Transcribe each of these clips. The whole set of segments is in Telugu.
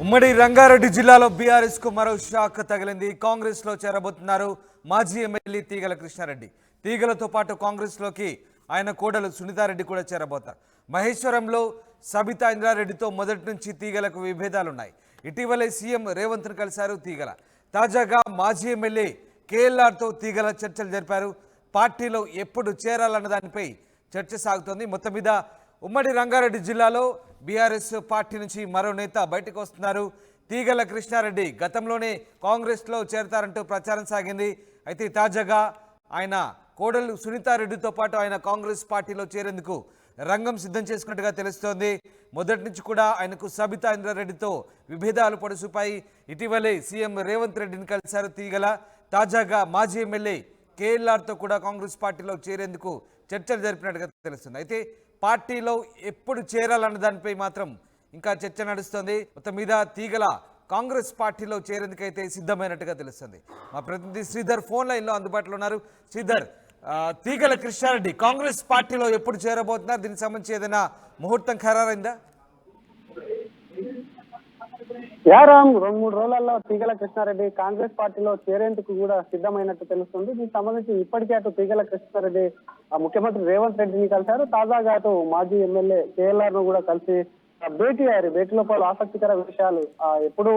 ఉమ్మడి రంగారెడ్డి జిల్లాలో బీఆర్ఎస్ కు మరో షాక్ తగిలింది. కాంగ్రెస్ లో చేరబోతున్నారు మాజీ ఎమ్మెల్యే తీగల కృష్ణారెడ్డి. తీగలతో పాటు కాంగ్రెస్ లోకి ఆయన కోడలు సునీతారెడ్డి కూడా చేరబోతారు. మహేశ్వరంలో సబితా ఇంద్రారెడ్డితో మొదటి నుంచి తీగలకు విభేదాలున్నాయి. ఇటీవలే సీఎం రేవంత్ ను కలిశారు తీగల. తాజాగా మాజీ ఎమ్మెల్యే కేఎల్ఆర్తో తీగల చర్చలు జరిపారు. పార్టీలో ఎప్పుడు చేరాలన్న దానిపై చర్చ సాగుతోంది. మొత్తం మీద ఉమ్మడి రంగారెడ్డి జిల్లాలో బీఆర్ఎస్ పార్టీ నుంచి మరో నేత బయటకు వస్తున్నారు. తీగల కృష్ణారెడ్డి గతంలోనే కాంగ్రెస్లో చేరతారంటూ ప్రచారం సాగింది. అయితే తాజాగా ఆయన కోడలు సునీతారెడ్డితో పాటు ఆయన కాంగ్రెస్ పార్టీలో చేరేందుకు రంగం సిద్ధం చేసుకున్నట్టుగా తెలుస్తోంది. మొదటి నుంచి కూడా ఆయనకు సబితా ఇంద్రారెడ్డితో విభేదాలు పొడుసుపాయి. ఇటీవలే సీఎం రేవంత్ రెడ్డిని కలిశారు తీగల. తాజాగా మాజీ ఎమ్మెల్యే కేఎల్ఆర్తో కూడా కాంగ్రెస్ పార్టీలో చేరేందుకు చర్చలు జరిపినట్టుగా తెలుస్తుంది. అయితే పార్టీలో ఎప్పుడు చేరాలన్న దానిపై మాత్రం ఇంకా చర్చ నడుస్తుంది. మొత్తం మీద తీగల కాంగ్రెస్ పార్టీలో చేరేందుకైతే సిద్ధమైనట్టుగా తెలుస్తుంది. మా ప్రతినిధి శ్రీధర్ ఫోన్ లైన్లో అందుబాటులో ఉన్నారు. శ్రీధర్, తీగల కృష్ణారెడ్డి కాంగ్రెస్ పార్టీలో ఎప్పుడు చేరబోతున్నారు? దీనికి సంబంధించి ఏదైనా ముహూర్తం ఖరారైందా? యారాం 2-3 రోజులలో తీగల కృష్ణారెడ్డి కాంగ్రెస్ పార్టీలో చేరేందుకు కూడా సిద్ధమైనట్టు తెలుస్తుంది. దీనికి సంబంధించి ఇప్పటికే అటు తీగల కృష్ణారెడ్డి ముఖ్యమంత్రి రేవంత్ రెడ్డిని కలిశారు. తాజాగా అటు మాజీ ఎమ్మెల్యే కేఎల్ఆర్ ను కూడా కలిసి భేటీ అయ్యారు. భేటీలో పలు ఆసక్తికర విషయాలు, ఎప్పుడు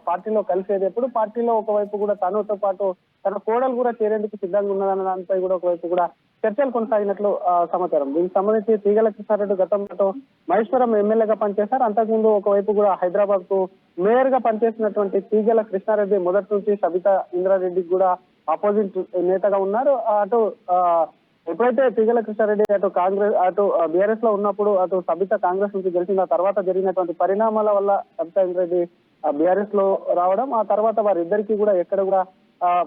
పార్టీలో కలిసేది, ఎప్పుడు పార్టీలో ఒకవైపు కూడా తనతో పాటు తన కోడలు కూడా చేరేందుకు సిద్ధంగా ఉన్నదన్న దానిపై కూడా ఒకవైపు కూడా చర్చలు కొనసాగినట్లు సమాచారం. దీనికి సంబంధించి తీగల కృష్ణారెడ్డి గతంలో మహేశ్వరం ఎమ్మెల్యేగా పనిచేశారు. అంతకుముందు ఒకవైపు కూడా హైదరాబాద్ కు మేయర్ గా పనిచేసినటువంటి తీగల కృష్ణారెడ్డి మొదటి నుంచి సబితా ఇంద్రారెడ్డికి కూడా ఆపోజిట్ నేతగా ఉన్నారు. అటు ఎప్పుడైతే తీగల కృష్ణారెడ్డి అటు కాంగ్రెస్ అటు బీఆర్ఎస్ లో ఉన్నప్పుడు అటు సబిత కాంగ్రెస్ నుంచి గెలిచిన తర్వాత జరిగినటువంటి పరిణామాల వల్ల సబితా ఇంద్రారెడ్డి బీఆర్ఎస్ లో రావడం, ఆ తర్వాత వారిద్దరికి కూడా ఎక్కడ కూడా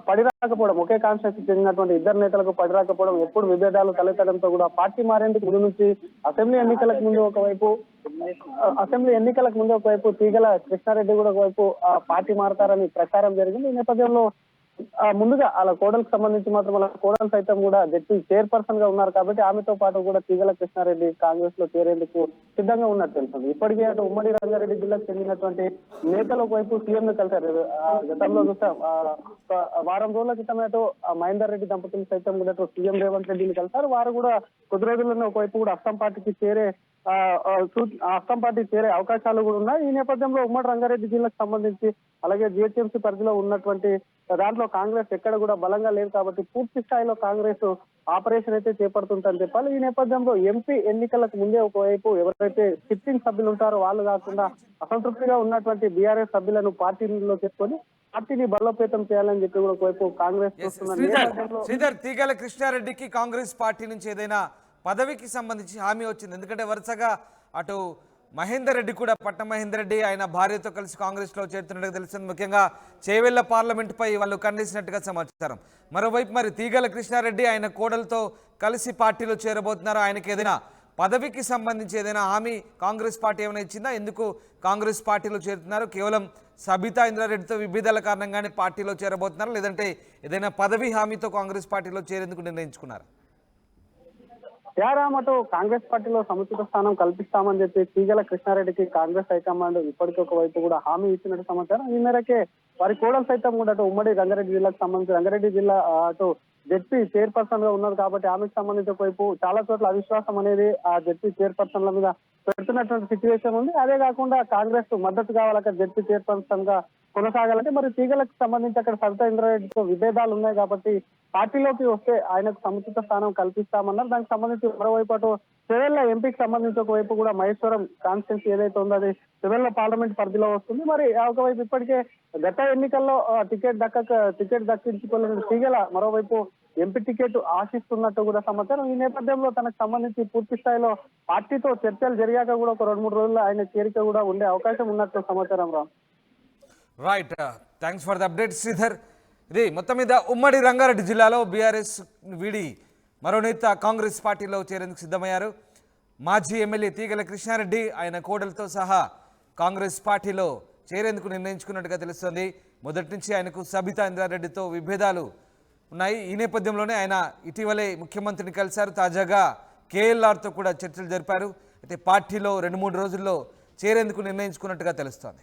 పడి రాకపోవడం, ఒకే కాన్స్టిట్యూన్సీ చెందినటువంటి ఇద్దరు నేతలకు పడి రాకపోవడం, ఎప్పుడు విభేదాలు తలెత్తడంతో కూడా పార్టీ మారేందుకు ముందు నుంచి అసెంబ్లీ ఎన్నికలకు ముందు ఒకవైపు తీగల కృష్ణారెడ్డి కూడా ఒకవైపు పార్టీ మారతారని ప్రచారం జరిగింది. ఈ నేపథ్యంలో ముందుగా వాళ్ళ కోడలకు సంబంధించి మాత్రం వాళ్ళ కోడలు సైతం కూడా జడ్పీ చైర్పర్సన్ గా ఉన్నారు కాబట్టి ఆమెతో పాటు కూడా తీగల కృష్ణారెడ్డి కాంగ్రెస్ లో చేరేందుకు సిద్ధంగా ఉన్నట్టు తెలుస్తుంది. ఇప్పటికే అటు ఉమ్మడి రంగారెడ్డి జిల్లాకు చెందినటువంటి నేతలు ఒకవైపు సీఎం ను కలిశారు. గతంలో చూస్తాం, వారం రోజుల క్రితం అటు మహేందర్ రెడ్డి దంపతులు సైతం కూడా సీఎం రేవంత్ రెడ్డిని కలిశారు. వారు కూడా కొద్ది రోజుల్లోనే ఒకవైపు కూడా అస్సాం పార్టీకి చేరే అవకాశాలు కూడా ఉన్నాయి. ఈ నేపథ్యంలో ఉమ్మడి రంగారెడ్డి జిల్లాకు సంబంధించి అలాగే జిహెచ్ఎంసీ పరిధిలో ఉన్నటువంటి దాంట్లో కాంగ్రెస్ ఎక్కడ కూడా బలంగా లేదు కాబట్టి పూర్తి స్థాయిలో కాంగ్రెస్ ఆపరేషన్ అయితే చేపడుతుందని చెప్పాలి. ఈ నేపథ్యంలో ఎంపీ ఎన్నికలకు ముందే ఒకవైపు ఎవరైతే సిట్టింగ్ సభ్యులు ఉంటారో వాళ్ళు కాకుండా అసంతృప్తిగా ఉన్నటువంటి బీఆర్ఎస్ సభ్యులను పార్టీలో చేసుకొని పార్టీని బలోపేతం చేయాలని చెప్పి కూడా ఒకవైపు కాంగ్రెస్ చూస్తున్నారు. తీగల కృష్ణారెడ్డికి కాంగ్రెస్ పార్టీ నుంచి ఏదైనా పదవికి సంబంధించి హామీ వచ్చింది? ఎందుకంటే వరుసగా అటు మహేందర్ రెడ్డి కూడా, పట్న మహేందర్ రెడ్డి ఆయన భార్యతో కలిసి కాంగ్రెస్ లో చేరుతున్నట్టుగా తెలుస్తుంది. ముఖ్యంగా చేవెళ్ల పార్లమెంట్ పై వాళ్ళు ఖండించినట్టుగా సమాచారం. మరోవైపు మరి తీగల కృష్ణారెడ్డి ఆయన కోడలతో కలిసి పార్టీలో చేరబోతున్నారు. ఆయనకి ఏదైనా పదవికి సంబంధించి ఏదైనా హామీ కాంగ్రెస్ పార్టీ ఏమైనా ఇచ్చిందా? ఎందుకు కాంగ్రెస్ పార్టీలో చేరుతున్నారు? కేవలం సబితా ఇంద్రారెడ్డితో విభేదాల కారణంగానే పార్టీలో చేరబోతున్నారు, లేదంటే ఏదైనా పదవి హామీతో కాంగ్రెస్ పార్టీలో చేరేందుకు నిర్ణయించుకున్నారు? యారామటు కాంగ్రెస్ పార్టీలో సముచిత స్థానం కల్పిస్తామని చెప్పి తీగల కృష్ణారెడ్డికి కాంగ్రెస్ హైకమాండ్ ఇప్పటికీ ఒకవైపు కూడా హామీ ఇచ్చినట్టు సమాచారం. ఈ మేరకే వారి కోడలు సైతం కూడా అటు ఉమ్మడి రంగారెడ్డి జిల్లాకు సంబంధించి రంగారెడ్డి జిల్లా అటు జడ్పీ చైర్పర్సన్ గా ఉన్నారు కాబట్టి ఆమెకు సంబంధించి ఒకవైపు చాలా చోట్ల అవిశ్వాసం అనేది ఆ జడ్పీ చైర్పర్సన్ల మీద పెడుతున్నటువంటి సిచ్యువేషన్ ఉంది. అదే కాకుండా కాంగ్రెస్ మద్దతు కావాలక జడ్పీ చైర్పర్సన్ గా కొనసాగాలంటే మరి తీగలకు సంబంధించి అక్కడ సబితా ఇంద్రారెడ్డితో విభేదాలు ఉన్నాయి కాబట్టి పార్టీలోకి వస్తే ఆయనకు సముచిత స్థానం కల్పిస్తామన్నారు. దానికి సంబంధించి మరోవైపు అటు చెవెళ్ల ఎంపీకి సంబంధించి ఒకవైపు కూడా మహేశ్వరం కాన్స్టిట్యూన్సీ ఏదైతే ఉందో అది చెవెళ్ల పార్లమెంట్ పరిధిలో వస్తుంది. మరి ఒకవైపు ఇప్పటికే గత ఎన్నికల్లో టికెట్ దక్కించుకోలేని తీగల మరోవైపు ఎంపీ టికెట్ ఆశిస్తున్నట్టు కూడా సమాచారం. ఈ నేపథ్యంలో తనకు సంబంధించి పూర్తి స్థాయిలో పార్టీతో చర్చలు జరిగాక కూడా ఒక 2-3 రోజుల్లో ఆయన చేరిక కూడా ఉండే అవకాశం ఉన్నట్టు సమాచారం. Right, thanks for the update Sridhar. ఇది మొత్తం మీద ఉమ్మడి రంగారెడ్డి జిల్లాలో బీఆర్ఎస్ వీడి మరో నేత కాంగ్రెస్ పార్టీలో చేరేందుకు సిద్ధమయ్యారు. మాజీ ఎమ్మెల్యే తీగల కృష్ణారెడ్డి ఆయన కోడలతో సహా కాంగ్రెస్ పార్టీలో చేరేందుకు నిర్ణయించుకున్నట్టుగా తెలుస్తుంది. మొదటి నుంచి ఆయనకు సబితా ఇంద్రారెడ్డితో విభేదాలు ఉన్నాయి. ఈ నేపథ్యంలోనే ఆయన ఇటీవలే ముఖ్యమంత్రిని కలిశారు. తాజాగా కేఎల్ఆర్తో కూడా చర్చలు జరిపారు. అయితే పార్టీలో 2-3 రోజుల్లో చేరేందుకు నిర్ణయించుకున్నట్టుగా తెలుస్తోంది.